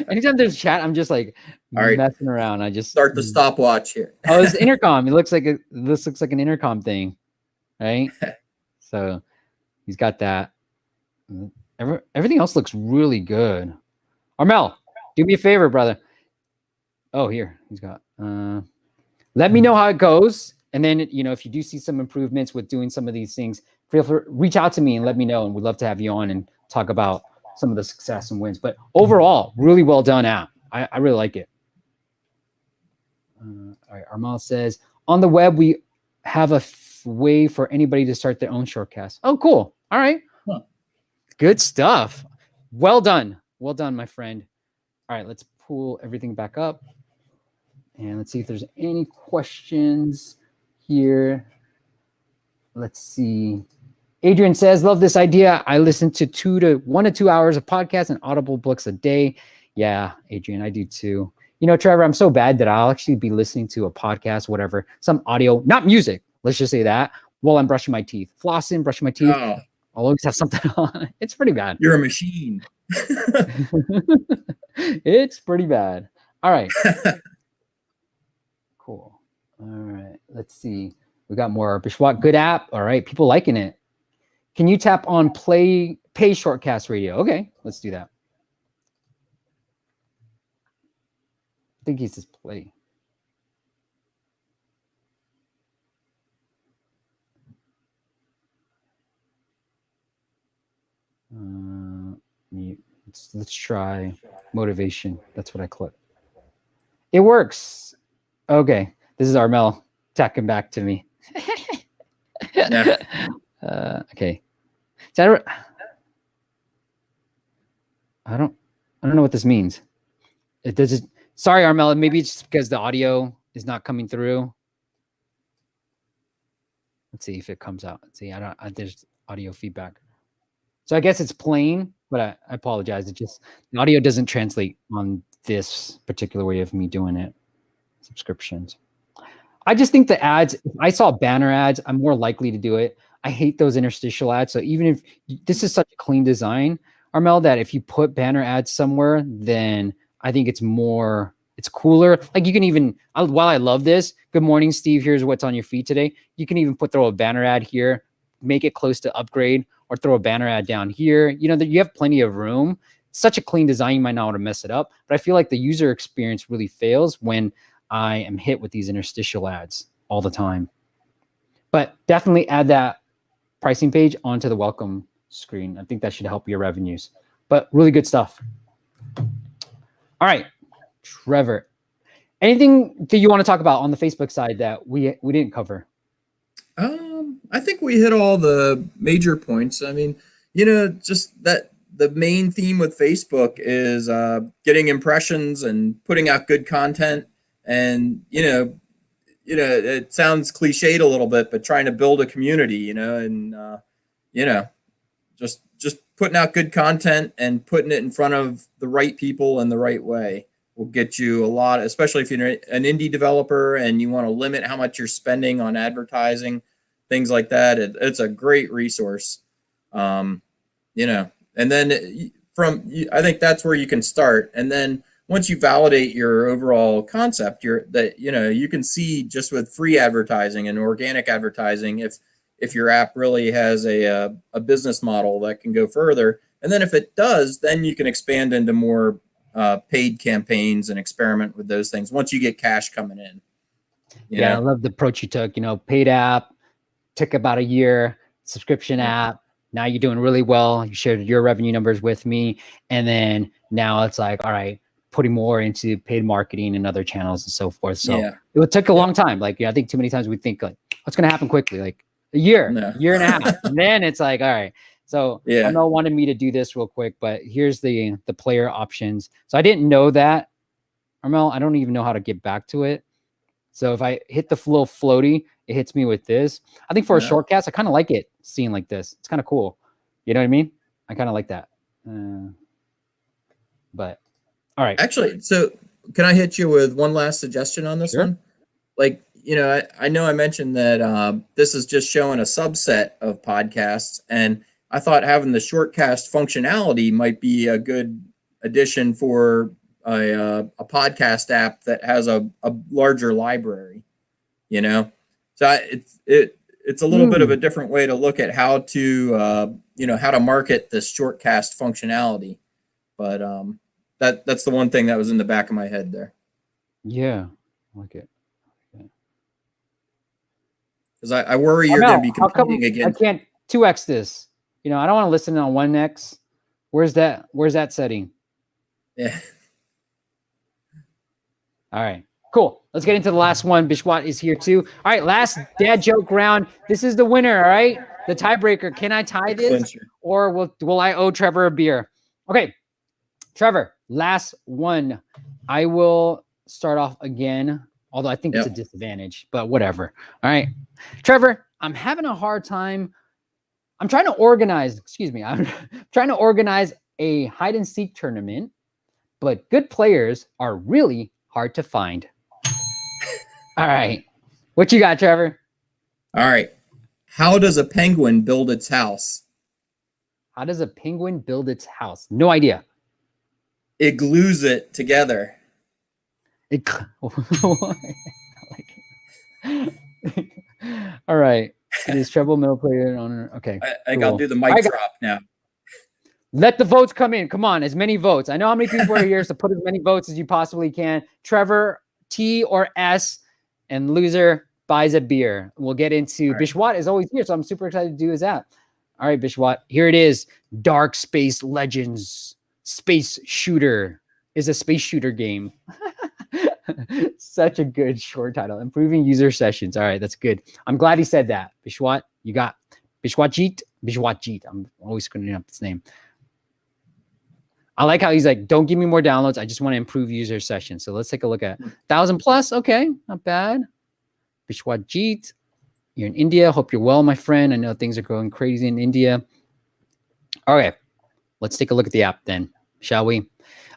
Anytime there's chat, I'm just like messing around. I just start the stopwatch here. Oh, it's intercom. This looks like an intercom thing, right? So he's got that. Everything else looks really good. Armel, do me a favor, brother. Oh, here he's got. Let me know how it goes, and then if you do see some improvements with doing some of these things, feel free reach out to me and let me know, and we'd love to have you on and talk about some of the success and wins. But overall, really well done app. I really like it. All right. Armal says, on the web, we have a way for anybody to start their own shortcast. Oh, cool. All right. Huh. Good stuff. Well done. Well done, my friend. All right. Let's pull everything back up. And let's see if there's any questions here. Let's see. Adrian says, love this idea. I listen to 1 to 2 hours of podcasts and Audible books a day. Yeah, Adrian, I do too. You know, Trevor, I'm so bad that I'll actually be listening to a podcast, whatever, some audio, not music. Let's just say that while I'm brushing my teeth, flossing, brushing my teeth. Oh, I'll always have something on. It's pretty bad. you're a machine. It's pretty bad. All right. Cool. All right. Let's see. We got more. Bishwat, good app. All right. People liking it. Can you tap on pay Shortcast radio? Okay. Let's do that. I think he says play. Let's try motivation. That's what I click. It works. Okay. This is Armel tacking back to me. Yeah. Okay. I don't know what this means. It does. Sorry, Armel. Maybe it's just because the audio is not coming through. Let's see if it comes out. Let's see. There's audio feedback. So I guess it's playing, but I apologize. It just the audio doesn't translate on this particular way of me doing it. Subscriptions. I just think the ads, if I saw banner ads, I'm more likely to do it. I hate those interstitial ads. So even if this is such a clean design, Armel, that if you put banner ads somewhere, then I think it's cooler. Like you can even, while I love this, good morning, Steve, here's what's on your feed today. You can even throw a banner ad here, make it close to upgrade, or throw a banner ad down here. You know, that you have plenty of room. Such a clean design, you might not want to mess it up. But I feel like the user experience really fails when I am hit with these interstitial ads all the time. But definitely add that pricing page onto the welcome screen. I think that should help your revenues. But really good stuff. All right, Trevor. Anything that you want to talk about on the Facebook side that we didn't cover? I think we hit all the major points. I mean, you know, just that the main theme with Facebook is getting impressions and putting out good content. And, you know, it sounds cliched a little bit, but trying to build a community, you know, and, you know, just putting out good content and putting it in front of the right people in the right way will get you a lot, especially if you're an indie developer and you want to limit how much you're spending on advertising, things like that. It's a great resource, you know, and then I think that's where you can start. And then once you validate your overall concept, you can see just with free advertising and organic advertising, if your app really has a business model that can go further. And then if it does, then you can expand into more paid campaigns and experiment with those things once you get cash coming in. Yeah, I love the approach you took. You know, paid app, took about a year, subscription app. Now you're doing really well. You shared your revenue numbers with me. And then now it's like, all right, putting more into paid marketing and other channels and so forth. So it would take a long time. Like, I think too many times we think like, what's going to happen quickly? Like a year and a half. And then it's like, all right. So Armel wanted me to do this real quick, but here's the player options. So I didn't know that. Armel, I don't even know how to get back to it. So if I hit the little floaty, it hits me with this. I think for a shortcast, I kind of like it seeing like this. It's kind of cool. You know what I mean? I kind of like that. But all right. Actually, so can I hit you with one last suggestion on this one? Like, you know, I know I mentioned that this is just showing a subset of podcasts, and I thought having the shortcast functionality might be a good addition for a podcast app that has a larger library, you know? So it's a little bit of a different way to look at how to, you know, how to market this shortcast functionality. But that's the one thing that was in the back of my head there. Yeah, I like it. Because I worry you're going to be competing against. I can't 2x this. You know, I don't want to listen on 1x. Where's that setting? Yeah. All right. Cool. Let's get into the last one. Bishwat is here too. All right, last dad joke round. This is the winner, all right? The tiebreaker. Can I tie this or will I owe Trevor a beer? Okay, Trevor, last one. I will start off again, although I think it's a disadvantage, but whatever. All right, Trevor, I'm having a hard time. I'm trying to organize, I'm trying to organize a hide and seek tournament, but good players are really hard to find. All right. What you got, Trevor? All right. How does a penguin build its house? How does a penguin build its house? No idea. It glues it together. All right. It is Trebble middle player owner. Okay. I got to do the mic drop now. Let the votes come in. Come on, as many votes. I know how many people are here, so put as many votes as you possibly can. Trevor, T or S, and loser buys a beer. We'll get into Bishwat is always here, so I'm super excited to do his app. All right, Bishwat, here it is. Dark Space Legends Space Shooter is a space shooter game. Such a good short title. Improving user sessions. All right, that's good. I'm glad he said that. Bishwat, you got Bishwatjeet. Bishwatjeet. I'm always screwing up his name. I like how he's like, don't give me more downloads. I just want to improve user sessions. So let's take a look at 1,000 plus. Okay, not bad. Bishwatjeet, you're in India. Hope you're well, my friend. I know things are going crazy in India. Okay, let's take a look at the app then, shall we?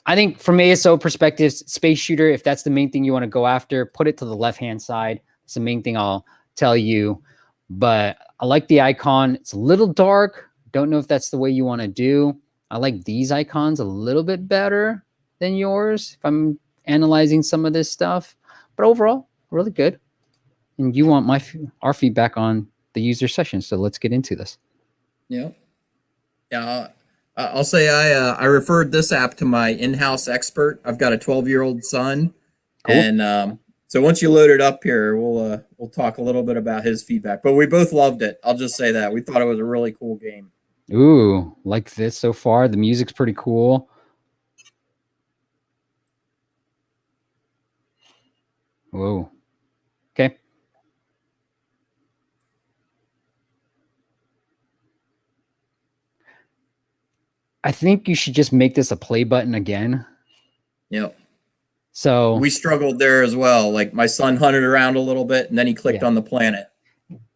I think from ASO perspective, space shooter, if that's the main thing you want to go after, put it to the left-hand side. It's the main thing I'll tell you. But I like the icon. It's a little dark. Don't know if that's the way you want to do. I like these icons a little bit better than yours if I'm analyzing some of this stuff. But overall, really good. And you want our feedback on the user session. So let's get into this. Yeah. I'll say I referred this app to my in-house expert. I've got a 12-year-old son. Cool. And so once you load it up here, we'll talk a little bit about his feedback. But we both loved it. I'll just say that. We thought it was a really cool game. Ooh, like this so far. The music's pretty cool. Whoa. Okay. I think you should just make this a play button again. Yep. So we struggled there as well. Like my son hunted around a little bit and then he clicked on the planet.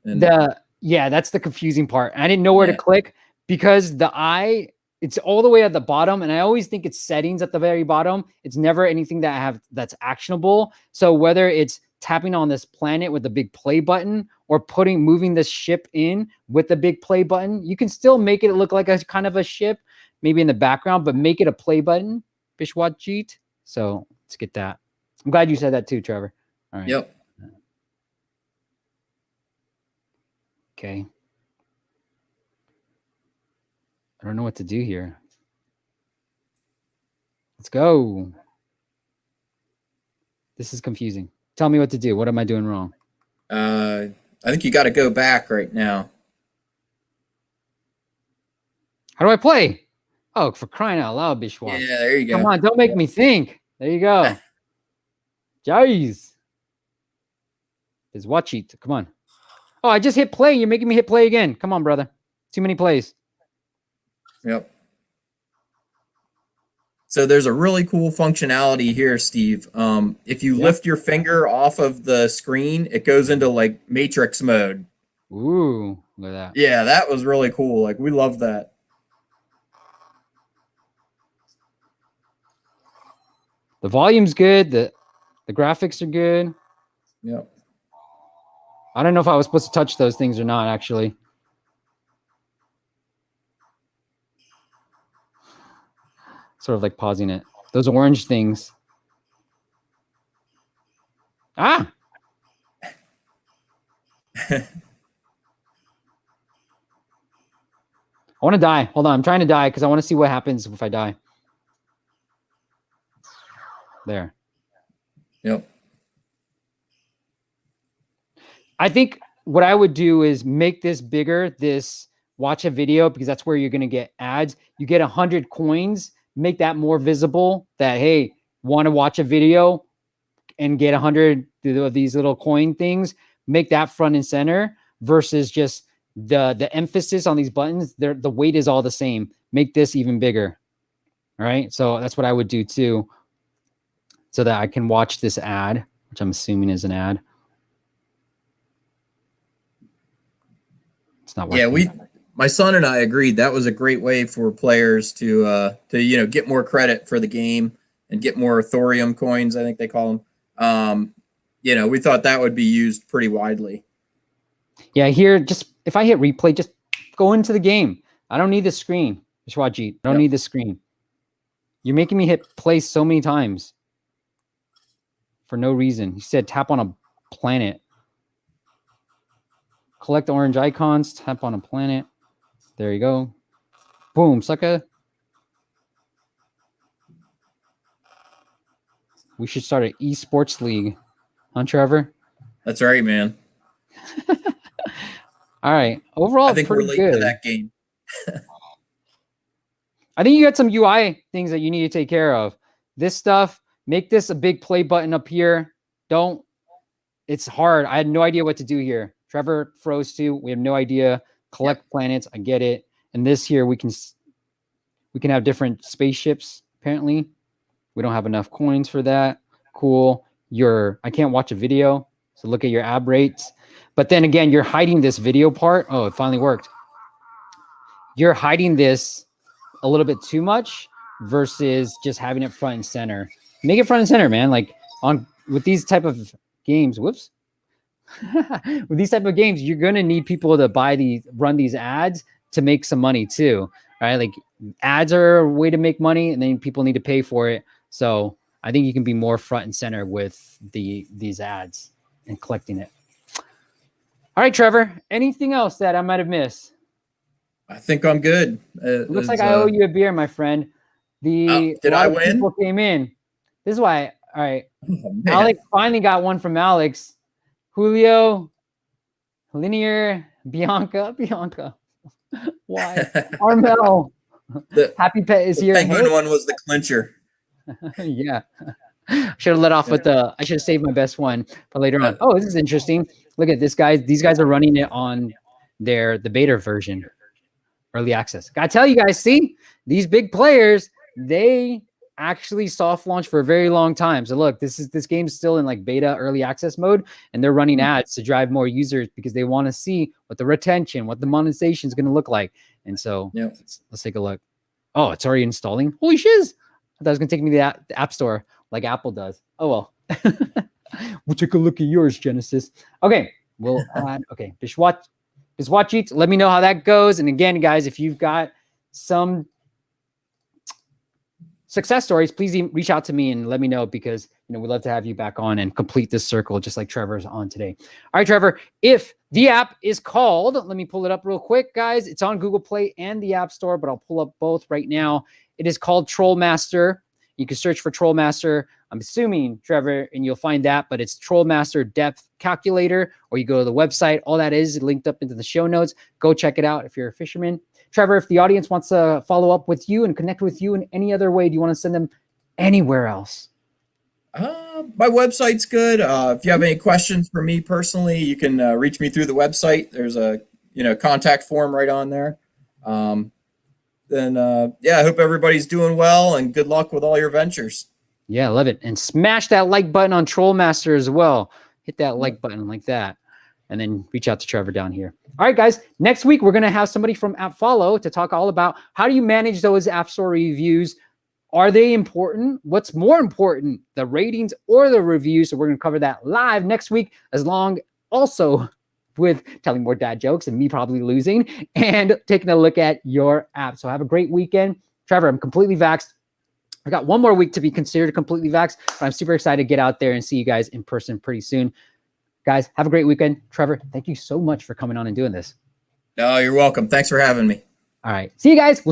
And that's the confusing part. I didn't know where to click because the eye, it's all the way at the bottom. And I always think it's settings at the very bottom. It's never anything that's actionable. So whether it's tapping on this planet with the big play button or moving this ship in with the big play button, you can still make it look like a kind of a ship, maybe in the background, but make it a play button, Bishwatjeet. So let's get that. I'm glad you said that too, Trevor. All right. Yep. Okay. I don't know what to do here. Let's go. This is confusing. Tell me what to do. What am I doing wrong? I think you got to go back right now. How do I play? Oh, for crying out loud, Bishwat. Yeah, there you go. Come on, don't make me think. There you go. Jeez. Bishwatjeet. Come on. Oh, I just hit play. You're making me hit play again. Come on, brother. Too many plays. Yep. So there's a really cool functionality here, Steve. If you lift your finger off of the screen, it goes into like matrix mode. Ooh, look at that. Yeah, that was really cool. Like we love that. The volume's good. The graphics are good. Yep. I don't know if I was supposed to touch those things or not, actually. Sort of like pausing it. Those orange things. Ah! I want to die. Hold on. I'm trying to die because I want to see what happens if I die. There. Yep. I think what I would do is make this bigger, watch a video, because that's where you're going to get ads. You get 100 coins, make that more visible that, hey, want to watch a video, and get 100 of these little coin things, make that front and center versus just the emphasis on these buttons. The weight is all the same. Make this even bigger. All right. So that's what I would do too, so that I can watch this ad, which I'm assuming is an ad. It's not working. Yeah, my son and I agreed that was a great way for players to get more credit for the game and get more thorium coins, I think they call them. We thought that would be used pretty widely. Yeah, here, just if I hit replay, just go into the game. I don't need the screen. Shwajit, I don't need the screen. You're making me hit play so many times for no reason. He said tap on a planet. Collect orange icons, tap on a planet. There you go. Boom, sucker. We should start an esports league. Huh, Trevor? That's right, man. All right. Overall, I think we're late to that game. I think you got some UI things that you need to take care of. This stuff, make this a big play button up here. It's hard. I had no idea what to do here. Trevor froze too. We have no idea. Collect planets. I get it. And this here, we can have different spaceships. Apparently, we don't have enough coins for that. Cool. I can't watch a video. So look at your ab rates. But then again, you're hiding this video part. Oh, it finally worked. You're hiding this a little bit too much versus just having it front and center. Make it front and center, man. Like with these type of games, whoops. With these type of games, you're gonna need people to run these ads to make some money too, right? Like ads are a way to make money, and then people need to pay for it. So I think you can be more front and center with these ads and collecting it. All right, Trevor. Anything else that I might have missed? I think I'm good. It looks like I owe you a beer, my friend. Did I win? People came in. This is why. All right. Oh, Alex finally got one from Alex. Julio, Linear, Bianca. Why? Armel. Happy Pet is here. The penguin one was the clincher. Yeah. Should have let off with I should have saved my best one for later on. Oh, this is interesting. Look at this, guys. These guys are running it on the beta version. Early access. Gotta tell you guys, see, these big players, they actually soft launch for a very long time. So look, this game's still in like beta early access mode, and they're running ads to drive more users because they want to see what the retention, what the monetization is going to look like. And so let's take a look. Oh, it's already installing. Holy shiz. I thought it was going to take me to the app store like Apple does. Oh, well. We'll take a look at yours, Genesis. Okay. We'll add. Okay. Biswatchit, let me know how that goes. And again, guys, if you've got some success stories, please reach out to me and let me know, because we'd love to have you back on and complete this circle just like Trevor's on today. All right, Trevor, if the app is called, let me pull it up real quick, guys. It's on Google Play and the App Store, but I'll pull up both right now. It is called Trollmaster. You can search for Trollmaster. I'm assuming, Trevor, and you'll find that, but it's Trollmaster Depth Calculator, or you go to the website. All that is linked up into the show notes. Go check it out if you're a fisherman. Trevor, if the audience wants to follow up with you and connect with you in any other way, do you want to send them anywhere else? My website's good. If you have any questions for me personally, you can reach me through the website. There's a contact form right on there. I hope everybody's doing well, and good luck with all your ventures. Yeah, I love it. And smash that like button on Trollmaster as well. Hit that like button like that. And then reach out to Trevor down here. All right, guys. Next week, we're going to have somebody from AppFollow to talk all about how do you manage those App Store reviews. Are they important? What's more important, the ratings or the reviews? So we're going to cover that live next week, as long also with telling more dad jokes and me probably losing and taking a look at your app. So have a great weekend. Trevor, I'm completely vaxxed. I got one more week to be considered completely vaxxed, but I'm super excited to get out there and see you guys in person pretty soon. Guys, have a great weekend. Trevor, thank you so much for coming on and doing this. No, you're welcome. Thanks for having me. All right. See you guys. We'll